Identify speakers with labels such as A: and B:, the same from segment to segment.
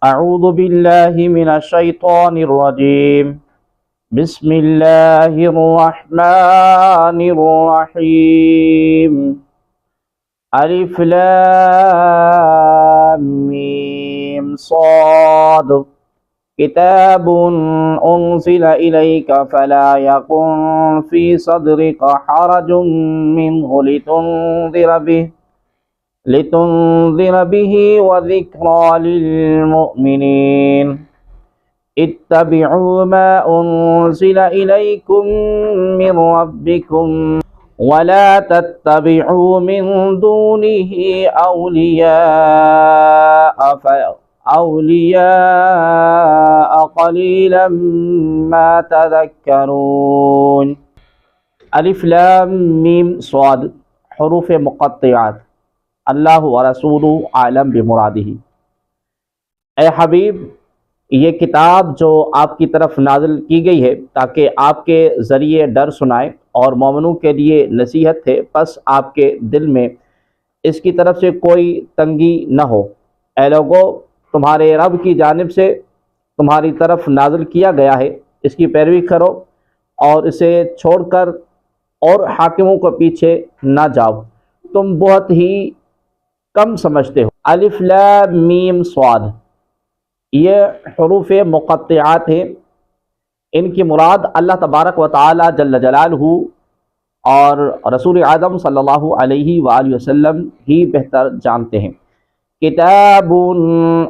A: أعوذ بالله من الشيطان الرجيم. بسم الله الرحمن الرحيم. ألف لام ميم صاد. كتاب أنزل إليك فلا يكن في صدرك حرج منه لتنذر به وذكرى للمؤمنين. اتبعوا ما أنزل إليكم من ربكم ولا تتبعوا من دونه أولياء قليلا ما تذكرون. الف لام میم صاد حروف مقطعات. اللہ و رسول عالم بمرادہ. اے حبیب، یہ کتاب جو آپ کی طرف نازل کی گئی ہے تاکہ آپ کے ذریعے ڈر سنائے اور مومنوں کے لیے نصیحت ہے، پس آپ کے دل میں اس کی طرف سے کوئی تنگی نہ ہو۔ اے لوگو، تمہارے رب کی جانب سے تمہاری طرف نازل کیا گیا ہے، اس کی پیروی کرو اور اسے چھوڑ کر اور حاکموں کو پیچھے نہ جاؤ، تم بہت ہی کم سمجھتے ہو۔ الف لام میم صاد یہ حروف مقطعات ہیں، ان کی مراد اللہ تبارک و تعالی جل جلالہ اور رسول اعظم صلی اللہ علیہ وآلہ وسلم ہی بہتر جانتے ہیں۔ کتاب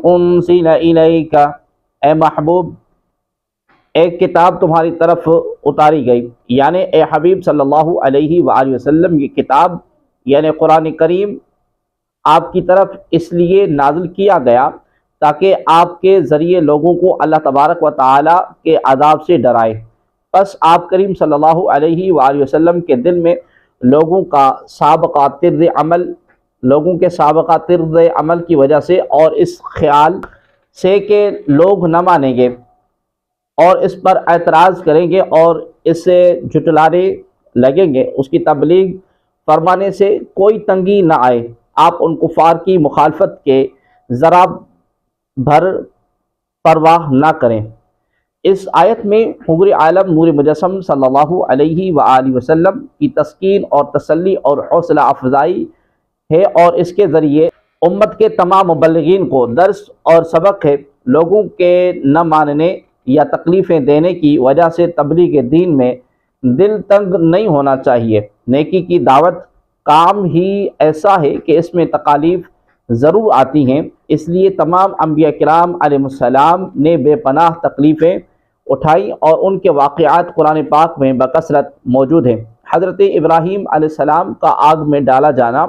A: انزل الیک، اے محبوب، ایک کتاب تمہاری طرف اتاری گئی، یعنی اے حبیب صلی اللہ علیہ وآلہ وسلم، یہ کتاب یعنی قرآن کریم آپ کی طرف اس لیے نازل کیا گیا تاکہ آپ کے ذریعے لوگوں کو اللہ تبارک و تعالی کے عذاب سے ڈرائے۔ پس آپ کریم صلی اللہ علیہ وآلہ وسلم کے دل میں لوگوں کے سابقہ طرز عمل کی وجہ سے اور اس خیال سے کہ لوگ نہ مانیں گے اور اس پر اعتراض کریں گے اور اس سے جھٹلانے لگیں گے، اس کی تبلیغ فرمانے سے کوئی تنگی نہ آئے، آپ ان کفار کی مخالفت کے ذرا بھر پرواہ نہ کریں۔ اس آیت میں حضور عالم نور مجسم صلی اللہ علیہ وآلہ وسلم کی تسکین اور تسلی اور حوصلہ افزائی ہے، اور اس کے ذریعے امت کے تمام مبلغین کو درس اور سبق ہے۔ لوگوں کے نہ ماننے یا تکلیفیں دینے کی وجہ سے تبلیغ دین میں دل تنگ نہیں ہونا چاہیے۔ نیکی کی دعوت کام ہی ایسا ہے کہ اس میں تکالیف ضرور آتی ہیں، اس لیے تمام انبیاء کرام علیہ السلام نے بے پناہ تکلیفیں اٹھائی اور ان کے واقعات قرآن پاک میں بکثرت موجود ہیں۔ حضرت ابراہیم علیہ السلام کا آگ میں ڈالا جانا،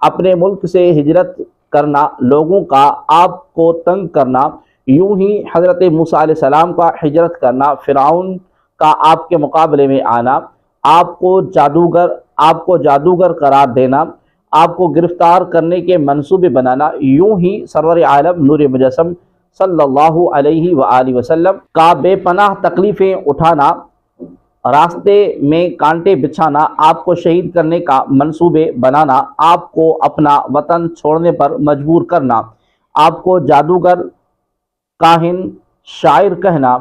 A: اپنے ملک سے ہجرت کرنا، لوگوں کا آپ کو تنگ کرنا، یوں ہی حضرت موسیٰ علیہ السلام کا ہجرت کرنا، فرعون کا آپ کے مقابلے میں آنا، آپ کو جادوگر قرار دینا، آپ کو گرفتار کرنے کے منصوبے بنانا، یوں ہی سرور عالم نور مجسم صلی اللہ علیہ وآلہ وسلم کا بے پناہ تکلیفیں اٹھانا، راستے میں کانٹے بچھانا، آپ کو شہید کرنے کا منصوبے بنانا، آپ کو اپنا وطن چھوڑنے پر مجبور کرنا، آپ کو جادوگر، کاہن، شاعر کہنا،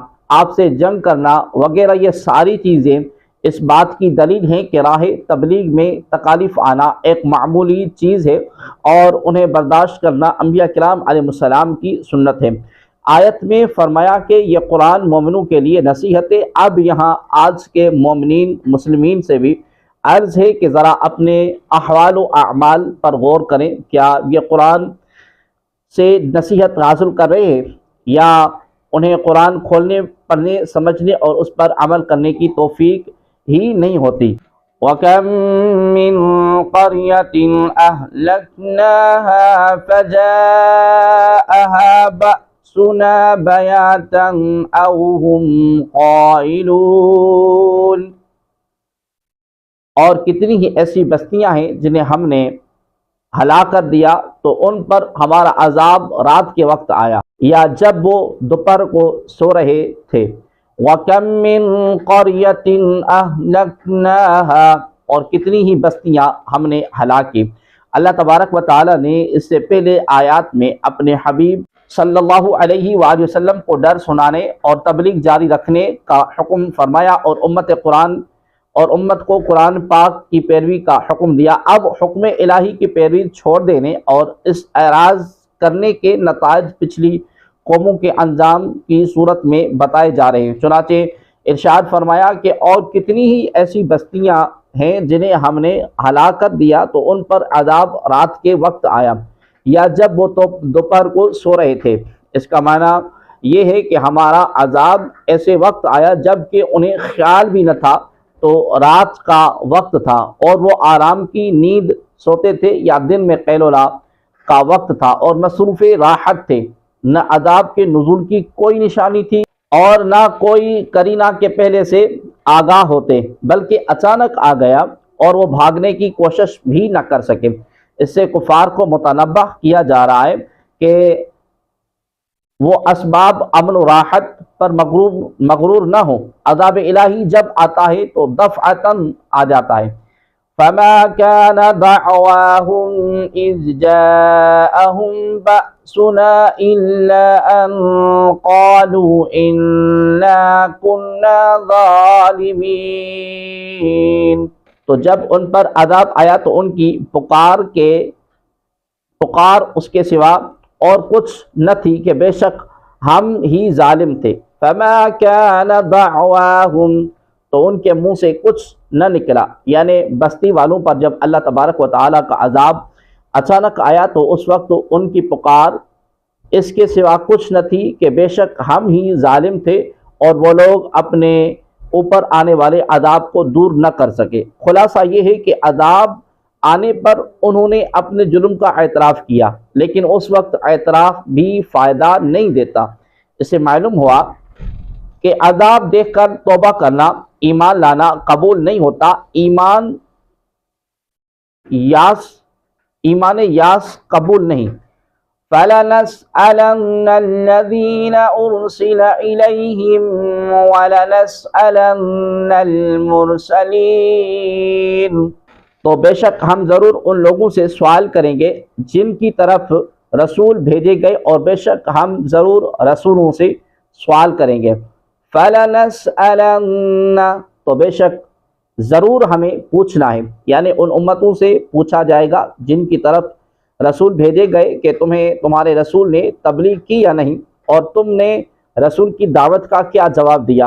A: آپ سے جنگ کرنا وغیرہ، یہ ساری چیزیں اس بات کی دلیل ہیں کہ راہ تبلیغ میں تکالیف آنا ایک معمولی چیز ہے اور انہیں برداشت کرنا انبیاء کرام علیہ السلام کی سنت ہے۔ آیت میں فرمایا کہ یہ قرآن مومنوں کے لیے نصیحت ہے۔ اب یہاں آج کے مومنین مسلمین سے بھی عرض ہے کہ ذرا اپنے احوال و اعمال پر غور کریں، کیا یہ قرآن سے نصیحت حاصل کر رہے ہیں یا انہیں قرآن کھولنے، پڑھنے، سمجھنے اور اس پر عمل کرنے کی توفیق ہی نہیں ہوتی؟ وَكَم مِّن قَرْيَةٍ أَهْلَكْنَاهَا فَجَاءَهَا بَأْسُنَا بَيَاتًا أَوْ هُمْ قَائِلُونَ۔ اور کتنی ہی ایسی بستیاں ہیں جنہیں ہم نے ہلاک کر دیا تو ان پر ہمارا عذاب رات کے وقت آیا یا جب وہ دوپہر کو سو رہے تھے۔ وَكَم مِّن قَرْيَةٍ أَهْلَكْنَاهَا، اور کتنی ہی بستیاں ہم نے ہلاک کی۔ اللہ تبارک و تعالی نے اس سے پہلے آیات میں اپنے حبیب صلی اللہ علیہ وآلہ وسلم کو ڈر سنانے اور تبلیغ جاری رکھنے کا حکم فرمایا اور امت کو قرآن پاک کی پیروی کا حکم دیا۔ اب حکم الہی کی پیروی چھوڑ دینے اور اس اعراض کرنے کے نتائج پچھلی قوموں کے انجام کی صورت میں بتائے جا رہے ہیں۔ چنانچہ ارشاد فرمایا کہ اور کتنی ہی ایسی بستیاں ہیں جنہیں ہم نے ہلاک کر دیا تو ان پر عذاب رات کے وقت آیا یا جب وہ دوپہر کو سو رہے تھے۔ اس کا معنی یہ ہے کہ ہمارا عذاب ایسے وقت آیا جب کہ انہیں خیال بھی نہ تھا، تو رات کا وقت تھا اور وہ آرام کی نیند سوتے تھے، یا دن میں قیل و لا کا وقت تھا اور مصروف راحت تھے۔ نہ عذاب کے نزول کی کوئی نشانی تھی اور نہ کوئی قرینہ کے پہلے سے آگاہ ہوتے، بلکہ اچانک آ گیا اور وہ بھاگنے کی کوشش بھی نہ کر سکے۔ اس سے کفار کو متنبہ کیا جا رہا ہے کہ وہ اسباب امن و راحت پر مغرور نہ ہو۔ عذاب الہی جب آتا ہے تو دفعتاً آ جاتا ہے۔ فَمَا كَانَ دَعْوَاهُمْ إِذْ جَاءَهُمْ بَأْسُنَا إِلَّا أَن قَالُوا إِنَّا كُنَّا ظَالِمِينَ۔ تو جب ان پر عذاب آیا تو ان کی پکار اس کے سوا اور کچھ نہ تھی کہ بے شک ہم ہی ظالم تھے۔ فَمَا كَانَ دَعْوَاهُمْ، تو ان کے منہ سے کچھ نہ نکلا، یعنی بستی والوں پر جب اللہ تبارک و تعالیٰ کا عذاب اچانک آیا تو اس وقت ان کی پکار اس کے سوا کچھ نہ تھی کہ بے شک ہم ہی ظالم تھے، اور وہ لوگ اپنے اوپر آنے والے عذاب کو دور نہ کر سکے۔ خلاصہ یہ ہے کہ عذاب آنے پر انہوں نے اپنے جرم کا اعتراف کیا، لیکن اس وقت اعتراف بھی فائدہ نہیں دیتا۔ اس سے معلوم ہوا کہ عذاب دیکھ کر توبہ کرنا، ایمان لانا قبول نہیں ہوتا۔ ایمان یاس قبول نہیں۔ فَلَنَسْأَلَنَّ الَّذِينَ أُرْسِلَ إِلَيْهِمْ وَلَنَسْأَلَنَّ الْمُرْسَلِينَ، تو بے شک ہم ضرور ان لوگوں سے سوال کریں گے جن کی طرف رسول بھیجے گئے، اور بے شک ہم ضرور رسولوں سے سوال کریں گے۔ فَلَنَسْأَلَنَّ، تو بے شک ضرور ہمیں پوچھنا ہے، یعنی ان امتوں سے پوچھا جائے گا جن کی طرف رسول بھیجے گئے کہ تمہارے رسول نے تبلیغ کی یا نہیں، اور تم نے رسول کی دعوت کا کیا جواب دیا،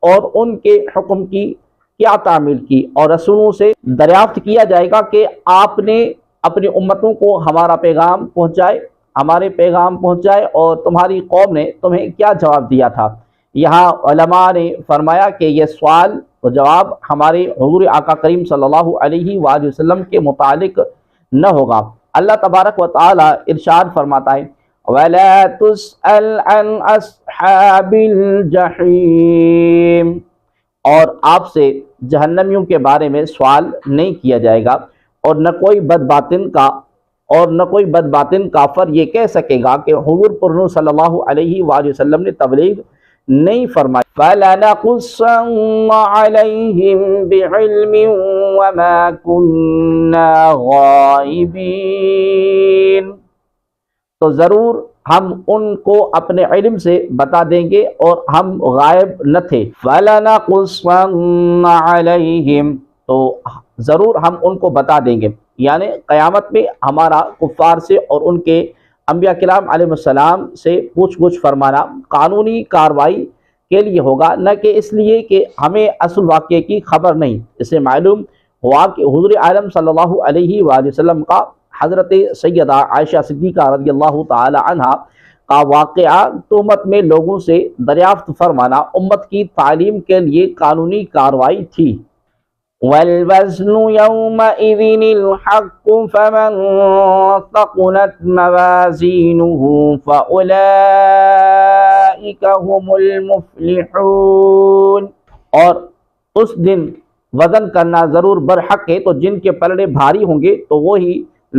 A: اور ان کے حکم کی کیا تعمیل کی۔ اور رسولوں سے دریافت کیا جائے گا کہ آپ نے اپنی امتوں کو ہمارے پیغام پہنچائے اور تمہاری قوم نے تمہیں کیا جواب دیا تھا۔ یہاں علماء نے فرمایا کہ یہ سوال و جواب ہمارے حضور آقا کریم صلی اللہ علیہ وآلہ وسلم کے متعلق نہ ہوگا۔ اللہ تبارک و تعالی ارشاد فرماتا ہے وَلَا تُسْأَلْ عَنْ أَصْحَابِ الْجَحِيمِ، اور آپ سے جہنمیوں کے بارے میں سوال نہیں کیا جائے گا، اور نہ کوئی بد باطن کافر یہ کہہ سکے گا کہ حضور پر صلی اللہ علیہ وآلہ وسلم نے تبلیغ نہیں فرمائی۔ فَلَنَقُصَّنَّ عَلَيْهِمْ بِعِلْمٍ وَمَا كُنَّا غَائِبِينَ، تو ضرور ہم ان کو اپنے علم سے بتا دیں گے اور ہم غائب نہ تھے۔ فَلَنَقُصَّنَّ عَلَيْهِمْ، تو ضرور ہم ان کو بتا دیں گے، یعنی قیامت میں ہمارا کفار سے اور ان کے انبیاء کرام علیہ السلام سے پوچھ گچھ فرمانا قانونی کاروائی کے لیے ہوگا، نہ کہ اس لیے کہ ہمیں اصل واقعے کی خبر نہیں۔ اس سے معلوم ہوا کہ حضور عالم صلی اللہ علیہ وآلہ وسلم کا حضرت سیدہ عائشہ صدیقہ رضی اللہ تعالی عنہ کا واقعہ تہمت میں لوگوں سے دریافت فرمانا امت کی تعلیم کے لیے قانونی کاروائی تھی۔ وَالْوَزْنُ يَوْمَئِذٍ الْحَقُّ فَمَنْ ثَقُلَتْ مَوَازِينُهُ فَأُولَئِكَ هُمُ الْمُفْلِحُونَ، اور اس دن وزن کرنا ضرور برحق ہے، تو جن کے پلڑے بھاری ہوں گے تو وہی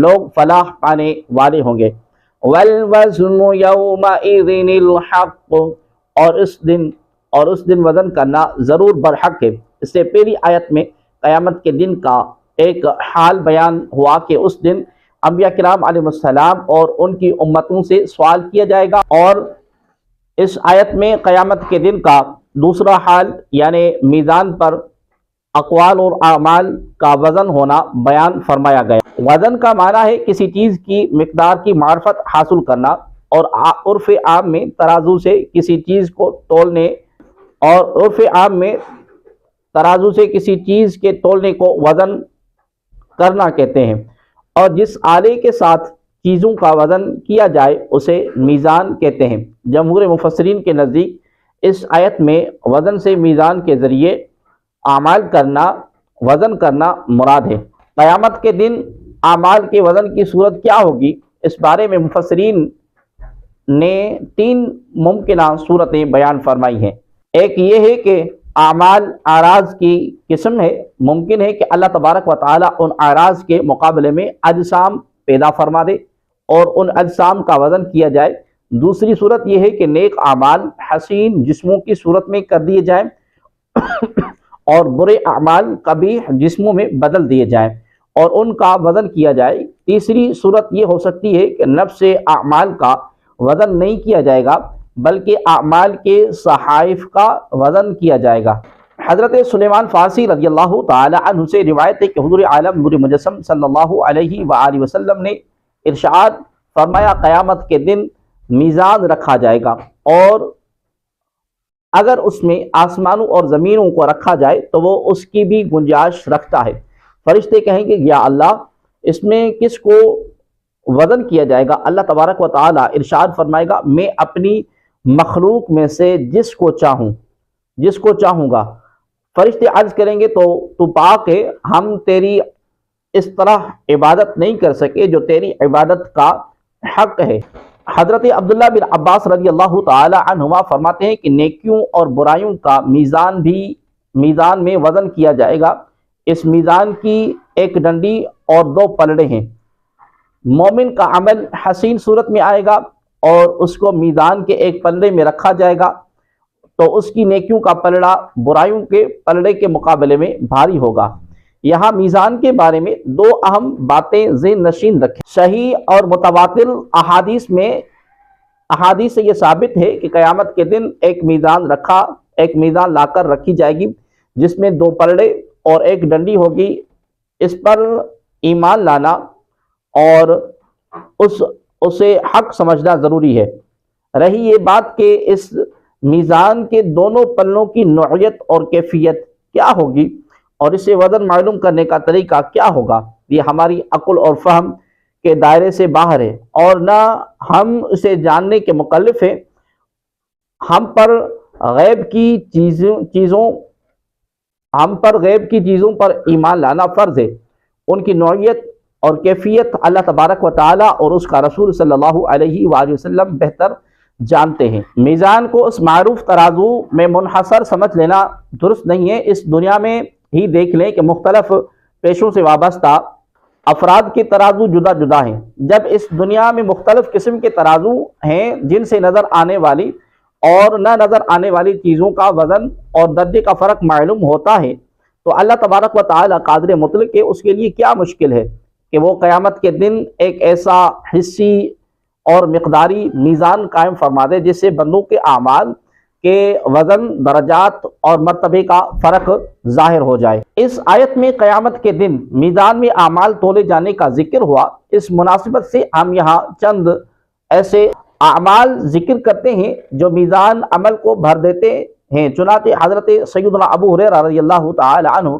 A: لوگ فلاح پانے والے ہوں گے۔ وَالْوَزْنُ يَوْمَئِذٍ الْحَقُّ، اور اس دن وزن کرنا ضرور برحق ہے۔ اس سے پہلی آیت میں قیامت کے دن کا ایک حال بیان ہوا کہ اس دن انبیاء کرام علیہ السلام اور ان کی امتوں سے سوال کیا جائے گا۔ اور اس آیت میں قیامت کے دن کا دوسرا حال یعنی میزان پر اقوال اور اعمال کا وزن ہونا بیان فرمایا گیا۔ وزن کا معنی ہے کسی چیز کی مقدار کی معرفت حاصل کرنا، اور عرف عام میں ترازو سے کسی چیز کو تولنے کے تولنے کو وزن کرنا کہتے ہیں، اور جس آلے کے ساتھ چیزوں کا وزن کیا جائے اسے میزان کہتے ہیں۔ جمہور مفسرین کے نزدیک اس آیت میں وزن سے میزان کے ذریعے اعمال کرنا، وزن کرنا مراد ہے۔ قیامت کے دن اعمال کے وزن کی صورت کیا ہوگی، اس بارے میں مفسرین نے 3 ممکنہ صورتیں بیان فرمائی ہیں۔ ایک یہ ہے کہ اعمال اعراض کی قسم ہے، ممکن ہے کہ اللہ تبارک و تعالی ان اعراض کے مقابلے میں اجسام پیدا فرما دے اور ان اجسام کا وزن کیا جائے۔ دوسری صورت یہ ہے کہ نیک اعمال حسین جسموں کی صورت میں کر دیے جائیں اور برے اعمال قبیح جسموں میں بدل دیے جائیں اور ان کا وزن کیا جائے۔ تیسری صورت یہ ہو سکتی ہے کہ نفس اعمال کا وزن نہیں کیا جائے گا بلکہ اعمال کے صحائف کا وزن کیا جائے گا۔ حضرت سلیمان فارسی رضی اللہ تعالی عنہ سے روایت ہے کہ حضور عالم نور مجسم صلی اللہ علیہ وآلہ وسلم نے ارشاد فرمایا، قیامت کے دن میزان رکھا جائے گا، اور اگر اس میں آسمانوں اور زمینوں کو رکھا جائے تو وہ اس کی بھی گنجائش رکھتا ہے۔ فرشتے کہیں گے یا اللہ اس میں کس کو وزن کیا جائے گا؟ اللہ تبارک و تعالی ارشاد فرمائے گا، میں اپنی مخلوق میں سے جس کو چاہوں گا۔ فرشتے عرض کریں گے تو پاک ہے، ہم تیری اس طرح عبادت نہیں کر سکے جو تیری عبادت کا حق ہے۔ حضرت عبداللہ بن عباس رضی اللہ تعالی عنہما فرماتے ہیں کہ نیکیوں اور برائیوں کا میزان میں وزن کیا جائے گا۔ اس میزان کی ایک ڈنڈی اور 2 پلڑے ہیں۔ مومن کا عمل حسین صورت میں آئے گا اور اس کو میزان کے ایک پلڑے میں رکھا جائے گا، تو اس کی نیکیوں کا پلڑا برائیوں کے پلڑے کے مقابلے میں بھاری ہوگا۔ یہاں میزان کے بارے میں 2 اہم باتیں ذہن نشین رکھیں۔ صحیح اور متواتر احادیث سے یہ ثابت ہے کہ قیامت کے دن ایک میزان لا کر رکھی جائے گی جس میں 2 پلڑے اور ایک ڈنڈی ہوگی۔ اس پر ایمان لانا اور اسے حق سمجھنا ضروری ہے۔ رہی یہ بات کہ اس میزان کے دونوں پلوں کی نوعیت اور کیفیت کیا ہوگی اور اسے وزن معلوم کرنے کا طریقہ کیا ہوگا، یہ ہماری عقل اور فہم کے دائرے سے باہر ہے اور نہ ہم اسے جاننے کے مکلف ہیں۔ ہم پر غیب کی چیزوں پر ایمان لانا فرض ہے۔ ان کی نوعیت اور کیفیت اللہ تبارک و تعالی اور اس کا رسول صلی اللہ علیہ وآلہ وسلم بہتر جانتے ہیں۔ میزان کو اس معروف ترازو میں منحصر سمجھ لینا درست نہیں ہے۔ اس دنیا میں ہی دیکھ لیں کہ مختلف پیشوں سے وابستہ افراد کے ترازو جدا جدا ہیں۔ جب اس دنیا میں مختلف قسم کے ترازو ہیں جن سے نظر آنے والی اور نہ نظر آنے والی چیزوں کا وزن اور درجے کا فرق معلوم ہوتا ہے، تو اللہ تبارک و تعالی قادر مطلق ہے، اس کے لیے کیا مشکل ہے کہ وہ قیامت کے دن ایک ایسا حصی اور مقداری میزان قائم فرما دے جس سے بندوں کے اعمال کے وزن، درجات اور مرتبے کا فرق ظاہر ہو جائے۔ اس آیت میں قیامت کے دن میزان میں اعمال تولے جانے کا ذکر ہوا۔ اس مناسبت سے ہم یہاں چند ایسے اعمال ذکر کرتے ہیں جو میزان عمل کو بھر دیتے ہیں۔ چنانچہ حضرت سیدنا ابو ہریرہ رضی اللہ تعالی عنہ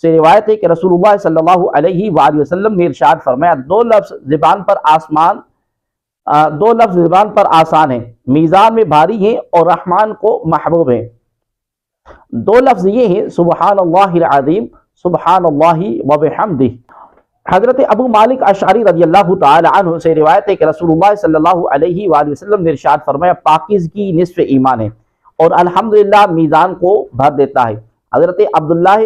A: سے روایت ہے کہ رسول اللہ صلی اللہ علیہ وآلہ وسلم نے ارشاد فرمایا، 2 لفظ زبان پر آسان ہیں، میزان میں بھاری ہیں اور رحمان کو محبوب ہیں۔ 2 لفظ یہ ہیں، سبحان اللہ العظیم، سبحان اللہ وبحمدہ۔ حضرت ابو مالک اشعری رضی اللہ تعالی عنہ سے روایت ہے کہ رسول اللہ صلی اللہ علیہ وآلہ وسلم نے ارشاد فرمایا، پاکیزگی نصف ایمان ہے اور الحمدللہ میزان کو بھر دیتا ہے۔ حضرت عبداللہ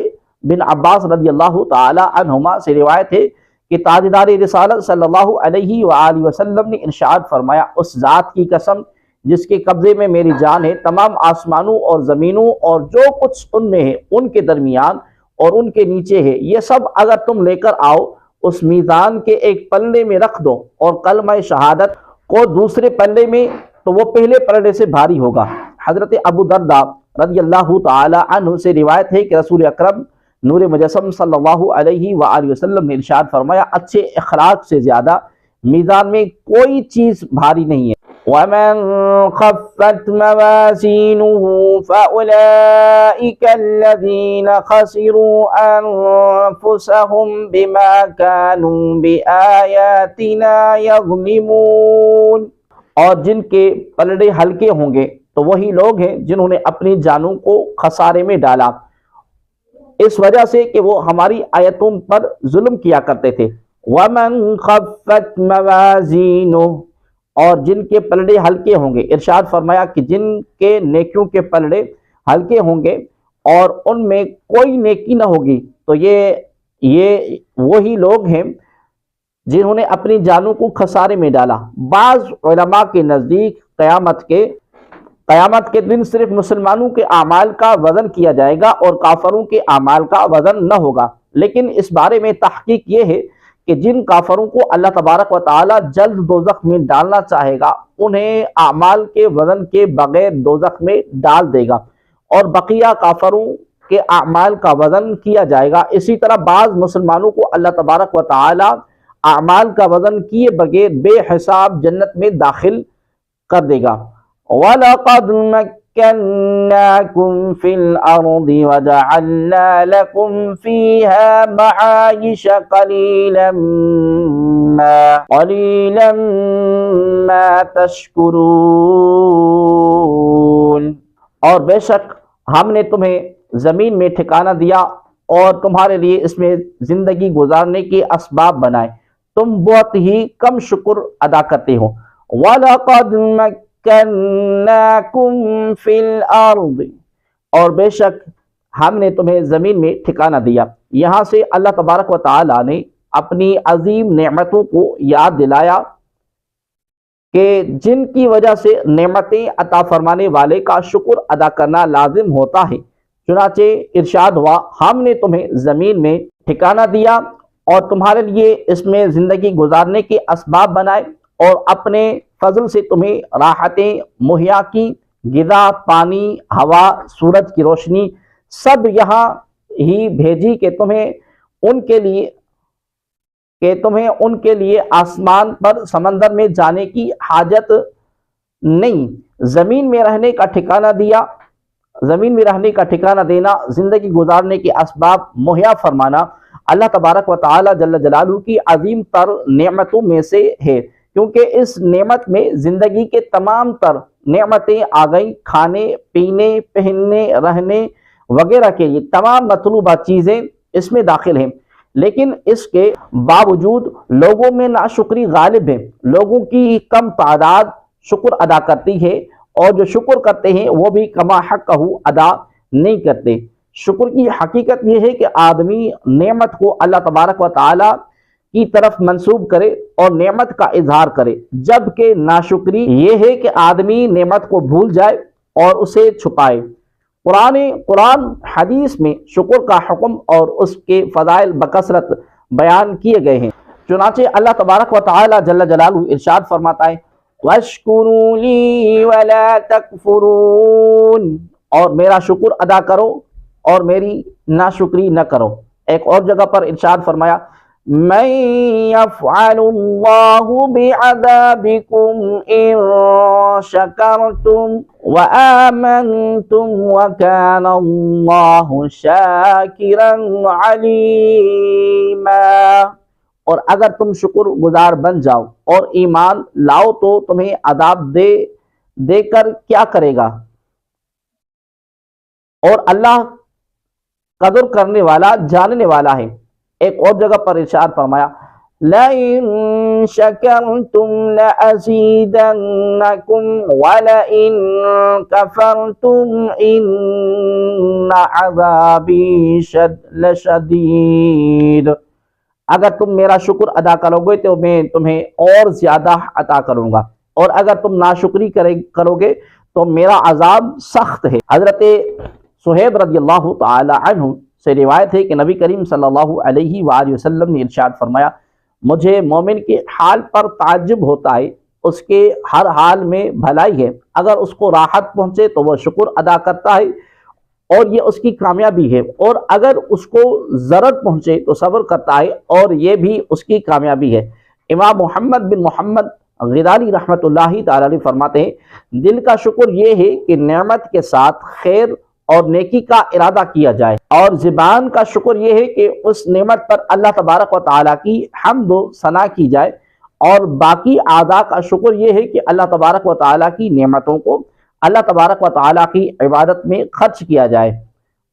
A: بن عباس رضی اللہ تعالی عنہما سے روایت ہے کہ تاجدار رسالت صلی اللہ علیہ وآلہ وسلم نے ارشاد فرمایا، اس ذات کی قسم جس کے قبضے میں میری جان ہے، تمام آسمانوں اور زمینوں اور جو کچھ ان میں ہے، ان کے درمیان اور ان کے نیچے ہے، یہ سب اگر تم لے کر آؤ اس میزان کے ایک پلڑے میں رکھ دو اور کلمہ شہادت کو دوسرے پلڑے میں، تو وہ پہلے پلڑے سے بھاری ہوگا۔ حضرت ابو درداء رضی اللہ تعالی عنہ سے روایت ہے کہ رسول اکرم نور مجسم صلی اللہ علیہ وآلہ وسلم نے ارشاد فرمایا، اچھے اخلاق سے زیادہ میزان میں کوئی چیز بھاری نہیں ہے۔ وَمَنْ خَفَّتْ مَوَازِينُهُ فَأُولَئِكَ الَّذِينَ خَسِرُوا أَنفُسَهُمْ بِمَا كَانُوا بِآيَاتِنَا يَظْلِمُونَ، اور جن کے پلڑے ہلکے ہوں گے تو وہی لوگ ہیں جنہوں نے اپنی جانوں کو خسارے میں ڈالا اس وجہ سے کہ وہ ہماری آیتوں پر ظلم کیا کرتے تھے۔ وَمَنْ خَفَّتْ مَوَازِينُهُ، اور جن کے پلڑے ہلکے ہوں گے، ارشاد فرمایا کہ جن کے نیکیوں کے پلڑے ہلکے ہوں گے اور ان میں کوئی نیکی نہ ہوگی، تو یہ وہی لوگ ہیں جنہوں نے اپنی جانوں کو خسارے میں ڈالا۔ بعض علماء کے نزدیک قیامت کے دن صرف مسلمانوں کے اعمال کا وزن کیا جائے گا اور کافروں کے اعمال کا وزن نہ ہوگا، لیکن اس بارے میں تحقیق یہ ہے کہ جن کافروں کو اللہ تبارک و تعالی جلد دوزخ میں ڈالنا چاہے گا انہیں اعمال کے وزن کے بغیر دوزخ میں ڈال دے گا، اور بقیہ کافروں کے اعمال کا وزن کیا جائے گا۔ اسی طرح بعض مسلمانوں کو اللہ تبارک و تعالی اعمال کا وزن کیے بغیر بے حساب جنت میں داخل کر دے گا۔ وَلَقَدْ مَكَّنَّاكُمْ فِي الْأَرْضِ وَجَعَلْنَا لَكُمْ فِيهَا مَعَايِشَ قَلِيلًا مَا تَشْكُرُونَ، اور بے شک ہم نے تمہیں زمین میں ٹھکانہ دیا اور تمہارے لیے اس میں زندگی گزارنے کے اسباب بنائے، تم بہت ہی کم شکر ادا کرتے ہو۔ وَلَقَدْ مَكَّنَّاكُمْ فِي الْأَرْضِ، اور بے شک ہم نے تمہیں زمین میں ٹھکانہ دیا۔ یہاں سے اللہ تبارک و تعالی نے اپنی عظیم نعمتوں کو یاد دلایا کہ جن کی وجہ سے نعمتیں عطا فرمانے والے کا شکر ادا کرنا لازم ہوتا ہے۔ چنانچہ ارشاد ہوا، ہم نے تمہیں زمین میں ٹھکانہ دیا اور تمہارے لیے اس میں زندگی گزارنے کے اسباب بنائے اور اپنے فضل سے تمہیں راحتیں مہیا کی، غذا، پانی، ہوا، سورج کی روشنی سب یہاں ہی بھیجی کہ تمہیں ان کے لیے آسمان پر سمندر میں جانے کی حاجت نہیں۔ زمین میں رہنے کا ٹھکانہ دینا، زندگی گزارنے کے اسباب مہیا فرمانا اللہ تبارک و تعالی جل جلالہ کی عظیم تر نعمتوں میں سے ہے، کیونکہ اس نعمت میں زندگی کے تمام تر نعمتیں آ گئیں۔ کھانے، پینے، پہننے، رہنے وغیرہ کے لیے تمام مطلوبہ چیزیں اس میں داخل ہیں، لیکن اس کے باوجود لوگوں میں ناشکری غالب ہے۔ لوگوں کی کم تعداد شکر ادا کرتی ہے، اور جو شکر کرتے ہیں وہ بھی کما حقہ ادا نہیں کرتے۔ شکر کی حقیقت یہ ہے کہ آدمی نعمت کو اللہ تبارک و تعالی کی طرف منسوب کرے اور نعمت کا اظہار کرے، جبکہ ناشکری یہ ہے کہ آدمی نعمت کو بھول جائے اور اسے چھپائے۔ قرآن حدیث میں شکر کا حکم اور اس کے فضائل بکثرت بیان کیے گئے ہیں۔ چنانچہ اللہ تبارک و تعالی جل جلالہ ارشاد فرماتا ہے، وَاشْكُرُوا لِي وَلَا تَكْفُرُونَ، اور میرا شکر ادا کرو اور میری ناشکری نہ کرو۔ ایک اور جگہ پر ارشاد فرمایا، مَن يَفْعَلُ اللَّهُ بِعَذَابِكُمْ إِن شَكَرْتُمْ وَآمَنْتُمْ وَكَانَ اللَّهُ شَاكِرًا عَلِيمًا، اور اگر تم شکر گزار بن جاؤ اور ایمان لاؤ تو تمہیں عذاب دے کر کیا کرے گا، اور اللہ قدر کرنے والا، جاننے والا ہے۔ ایک اور جگہ پر ارشاد فرمایا، لَئِن شَكَرْتُمْ لَأَزِيدَنَّكُمْ وَلَئِن كَفَرْتُمْ إِنَّ عَذَابِي لَشَدِيدٌ، اگر تم میرا شکر ادا کرو گے تو میں تمہیں اور زیادہ عطا کروں گا، اور اگر تم ناشکری کرو گے تو میرا عذاب سخت ہے۔ حضرت صہیب رضی اللہ تعالی عنہ سے روایت ہے کہ نبی کریم صلی اللہ علیہ وآلہ وسلم نے ارشاد فرمایا، مجھے مومن کے حال پر تعجب ہوتا ہے، اس کے ہر حال میں بھلائی ہے، اگر اس کو راحت پہنچے تو وہ شکر ادا کرتا ہے اور یہ اس کی کامیابی ہے، اور اگر اس کو ضرر پہنچے تو صبر کرتا ہے اور یہ بھی اس کی کامیابی ہے۔ امام محمد بن محمد غزالی رحمۃ اللہ تعالی علیہ فرماتے ہیں، دل کا شکر یہ ہے کہ نعمت کے ساتھ خیر اور نیکی کا ارادہ کیا جائے، اور زبان کا شکر یہ ہے کہ اس نعمت پر اللہ تبارک و تعالیٰ کی حمد و ثنا کی جائے، اور باقی اعضاء کا شکر یہ ہے کہ اللہ تبارک و تعالیٰ کی نعمتوں کو اللہ تبارک و تعالیٰ کی عبادت میں خرچ کیا جائے،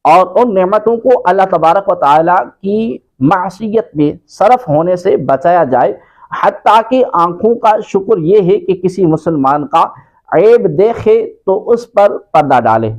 A: اور ان نعمتوں کو اللہ تبارک و تعالیٰ کی معصیت میں صرف ہونے سے بچایا جائے۔ حتیٰ کہ آنکھوں کا شکر یہ ہے کہ کسی مسلمان کا عیب دیکھے تو اس پر پردہ ڈالے۔